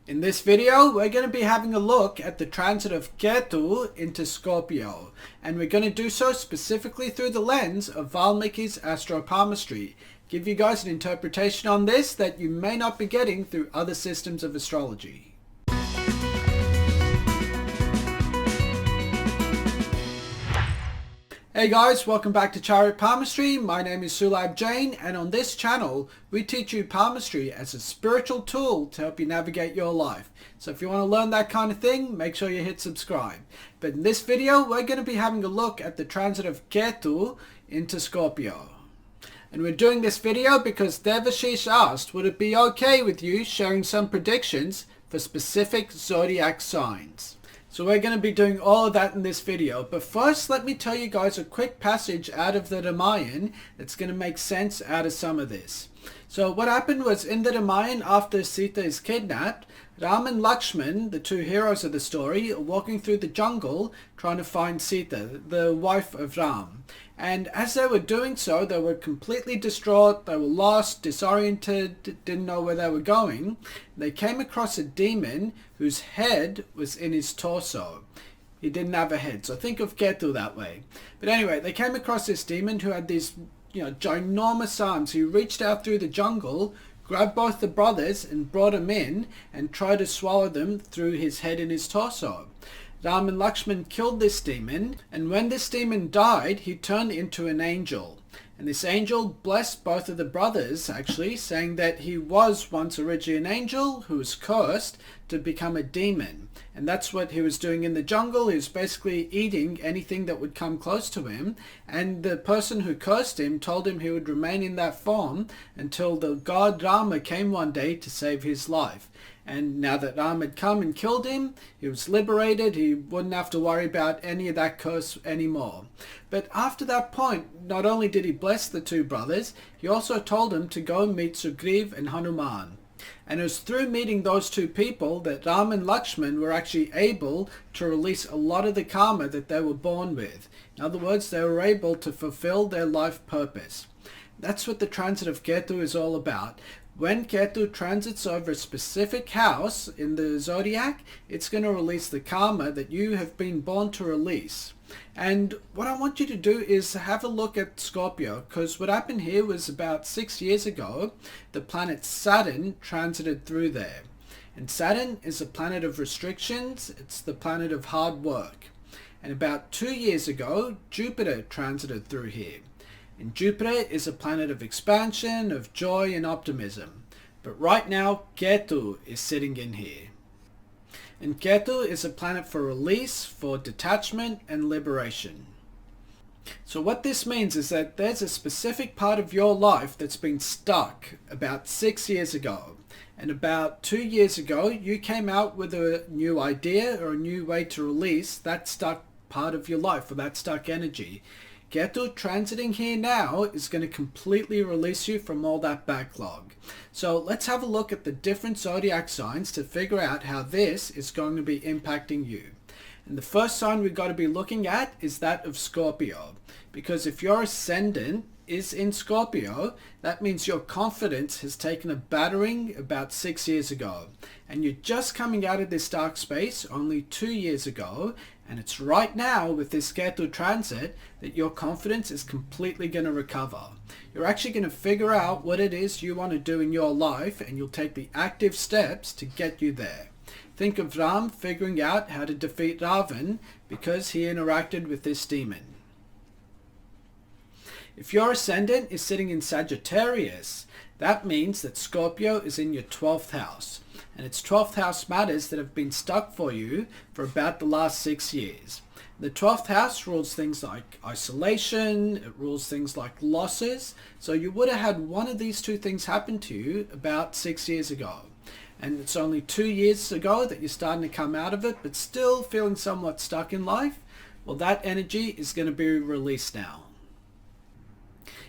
In this video, we're going to be having a look at the transit of Ketu into Scorpio, and we're going to do so specifically through the lens of Valmiki's astropalmistry. Give you guys an interpretation on this that you may not be getting through other systems of astrology. Hey guys, welcome back to Chariot Palmistry. My name is Sulabh Jain, and on this channel we teach you palmistry as a spiritual tool to help you navigate your life. So if you want to learn that kind of thing, make sure you hit subscribe. But in this video we're going to be having a look at the transit of Ketu into Scorpio. And we're doing this video because Devashish asked, would it be okay with you sharing some predictions for specific zodiac signs? So we're going to be doing all of that in this video, but first let me tell you guys a quick passage out of the Ramayana that's going to make sense out of some of this. So what happened was, in the Ramayana, after Sita is kidnapped, Ram and Lakshman, the two heroes of the story, are walking through the jungle trying to find Sita, the wife of Ram. And as they were doing so, they were completely distraught, they were lost, disoriented, didn't know where they were going. They came across a demon whose head was in his torso. He didn't have a head, so think of Ketu that way. But anyway, they came across this demon who had these ginormous arms. He reached out through the jungle, grabbed both the brothers and brought them in and tried to swallow them through his head and his torso. Ram and Lakshman killed this demon, and when this demon died, he turned into an angel. And this angel blessed both of the brothers, actually, saying that he was once originally an angel who was cursed to become a demon. And that's what he was doing in the jungle. He was basically eating anything that would come close to him. And the person who cursed him told him he would remain in that form until the god Rama came one day to save his life. And now that Ram had come and killed him, he was liberated. He wouldn't have to worry about any of that curse anymore. But after that point, not only did he bless the two brothers, he also told them to go and meet Sugriv and Hanuman. And it was through meeting those two people that Ram and Lakshman were actually able to release a lot of the karma that they were born with. In other words, they were able to fulfill their life purpose. That's what the transit of Ketu is all about. When Ketu transits over a specific house in the zodiac, it's going to release the karma that you have been born to release. And what I want you to do is have a look at Scorpio, because what happened here was about 6 years ago, the planet Saturn transited through there. And Saturn is a planet of restrictions, it's the planet of hard work. And about 2 years ago, Jupiter transited through here. And Jupiter is a planet of expansion, of joy and optimism. But right now, Ketu is sitting in here. And Ketu is a planet for release, for detachment and liberation. So what this means is that there's a specific part of your life that's been stuck about 6 years ago. And about 2 years ago, you came out with a new idea or a new way to release that stuck part of your life, or that stuck energy. Ketu transiting here now is going to completely release you from all that backlog. So let's have a look at the different zodiac signs to figure out how this is going to be impacting you. And the first sign we've got to be looking at is that of Scorpio. Because if your ascendant is in Scorpio, that means your confidence has taken a battering about 6 years ago. And you're just coming out of this dark space only 2 years ago. And it's right now with this Ketu transit that your confidence is completely going to recover. You're actually going to figure out what it is you want to do in your life, and you'll take the active steps to get you there. Think of Ram figuring out how to defeat Ravan because he interacted with this demon. If your ascendant is sitting in Sagittarius, that means that Scorpio is in your 12th house. And it's 12th house matters that have been stuck for you for about the last 6 years. The 12th house rules things like isolation, it rules things like losses. So you would have had one of these two things happen to you about 6 years ago. And it's only 2 years ago that you're starting to come out of it, but still feeling somewhat stuck in life. Well, that energy is going to be released now.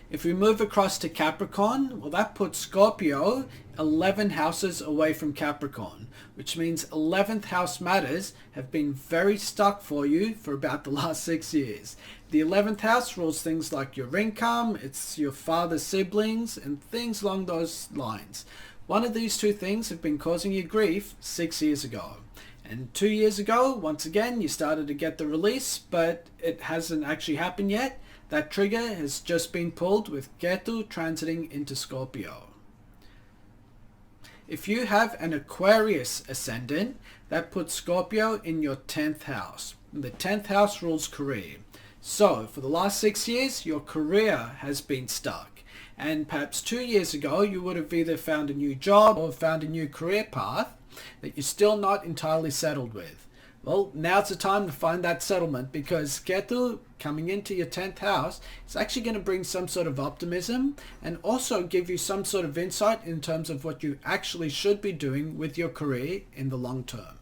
If we move across to Capricorn, well, that puts Scorpio 11 houses away from Capricorn, which means 11th house matters have been very stuck for you for about the last 6 years. The 11th house rules things like your income, it's your father's siblings, and things along those lines. One of these two things have been causing you grief 6 years ago. And 2 years ago, once again, you started to get the release, but it hasn't actually happened yet. That trigger has just been pulled with Ketu transiting into Scorpio. If you have an Aquarius ascendant, that puts Scorpio in your 10th house. The 10th house rules career. So, for the last 6 years, your career has been stuck. And perhaps 2 years ago, you would have either found a new job or found a new career path that you're still not entirely settled with. Well, now's the time to find that settlement, because Ketu coming into your 10th house is actually going to bring some sort of optimism and also give you some sort of insight in terms of what you actually should be doing with your career in the long term.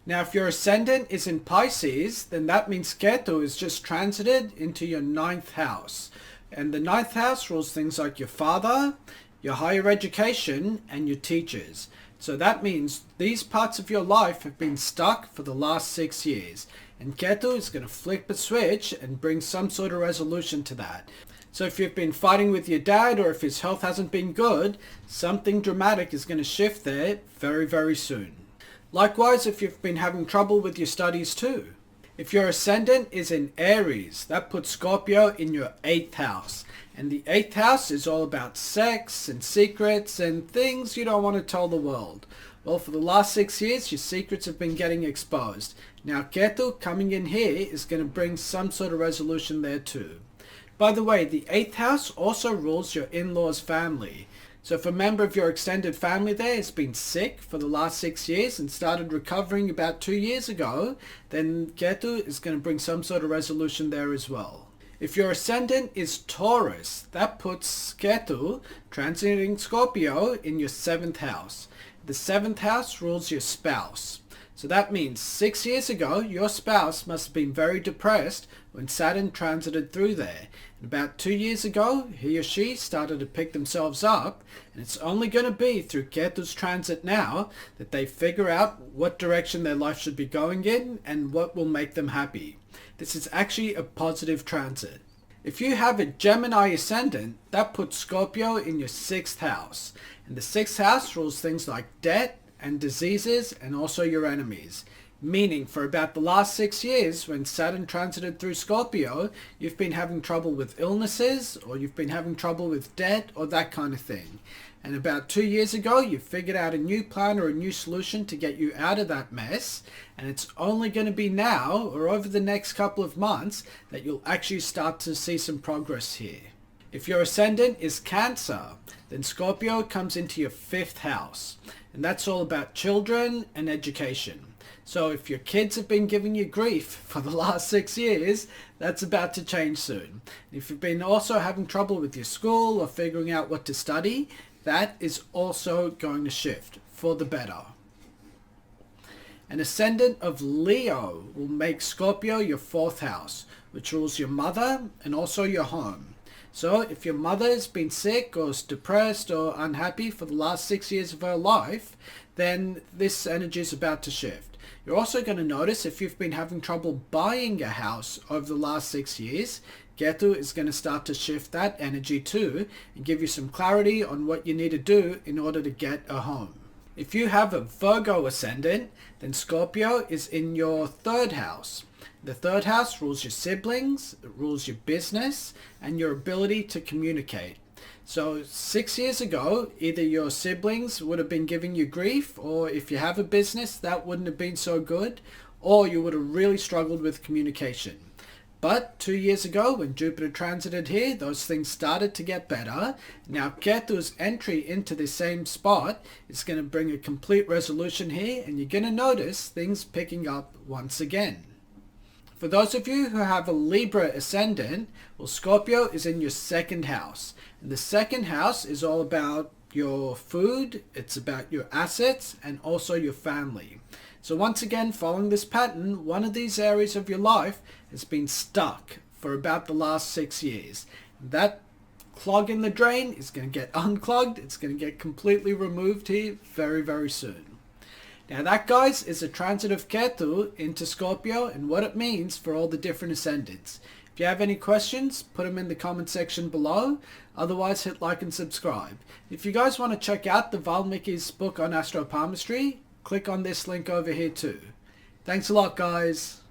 Now, if your ascendant is in Pisces, then that means Ketu is just transited into your 9th house. And the 9th house rules things like your father, your higher education, and your teachers. So that means these parts of your life have been stuck for the last 6 years. And Ketu is going to flip a switch and bring some sort of resolution to that. So if you've been fighting with your dad, or if his health hasn't been good, something dramatic is going to shift there very, very soon. Likewise, if you've been having trouble with your studies too. If your ascendant is in Aries, that puts Scorpio in your 8th house. And the 8th house is all about sex and secrets and things you don't want to tell the world. Well, for the last 6 years, your secrets have been getting exposed. Now, Ketu coming in here is going to bring some sort of resolution there too. By the way, the 8th house also rules your in-laws' family. So if a member of your extended family there has been sick for the last 6 years and started recovering about 2 years ago, then Ketu is going to bring some sort of resolution there as well. If your ascendant is Taurus, that puts Ketu transiting Scorpio in your 7th house. The 7th house rules your spouse. So that means 6 years ago, your spouse must have been very depressed when Saturn transited through there. And about 2 years ago, he or she started to pick themselves up, and it's only going to be through Ketu's transit now that they figure out what direction their life should be going in and what will make them happy. This is actually a positive transit. If you have a Gemini ascendant, that puts Scorpio in your 6th house. And the 6th house rules things like debt and diseases and also your enemies. Meaning for about the last 6 years, when Saturn transited through Scorpio, you've been having trouble with illnesses, or you've been having trouble with debt, or that kind of thing. And about 2 years ago, you figured out a new plan or a new solution to get you out of that mess. And it's only going to be now, or over the next couple of months, that you'll actually start to see some progress here. If your ascendant is Cancer, then Scorpio comes into your 5th house. And that's all about children and education. So if your kids have been giving you grief for the last 6 years, that's about to change soon. If you've been also having trouble with your school or figuring out what to study, that is also going to shift for the better. An ascendant of Leo will make Scorpio your 4th house, which rules your mother and also your home. So if your mother has been sick or is depressed or unhappy for the last 6 years of her life, then this energy is about to shift. You're also going to notice if you've been having trouble buying a house over the last 6 years, Ketu is going to start to shift that energy too and give you some clarity on what you need to do in order to get a home. If you have a Virgo ascendant, then Scorpio is in your 3rd house. The 3rd house rules your siblings, it rules your business, and your ability to communicate. So 6 years ago, either your siblings would have been giving you grief, or if you have a business, that wouldn't have been so good, or you would have really struggled with communication. But 2 years ago, when Jupiter transited here, those things started to get better. Now Ketu's entry into the same spot is going to bring a complete resolution here, and you're going to notice things picking up once again. For those of you who have a Libra ascendant, well, Scorpio is in your 2nd house. And the 2nd house is all about your food, it's about your assets, and also your family. So once again, following this pattern, one of these areas of your life has been stuck for about the last 6 years. That clog in the drain is going to get unclogged. It's going to get completely removed here very, very soon. Now that, guys, is a transit of Ketu into Scorpio and what it means for all the different ascendants. If you have any questions, put them in the comment section below. Otherwise, hit like and subscribe. If you guys want to check out the Valmiki's book on astropalmistry, click on this link over here too. Thanks a lot, guys.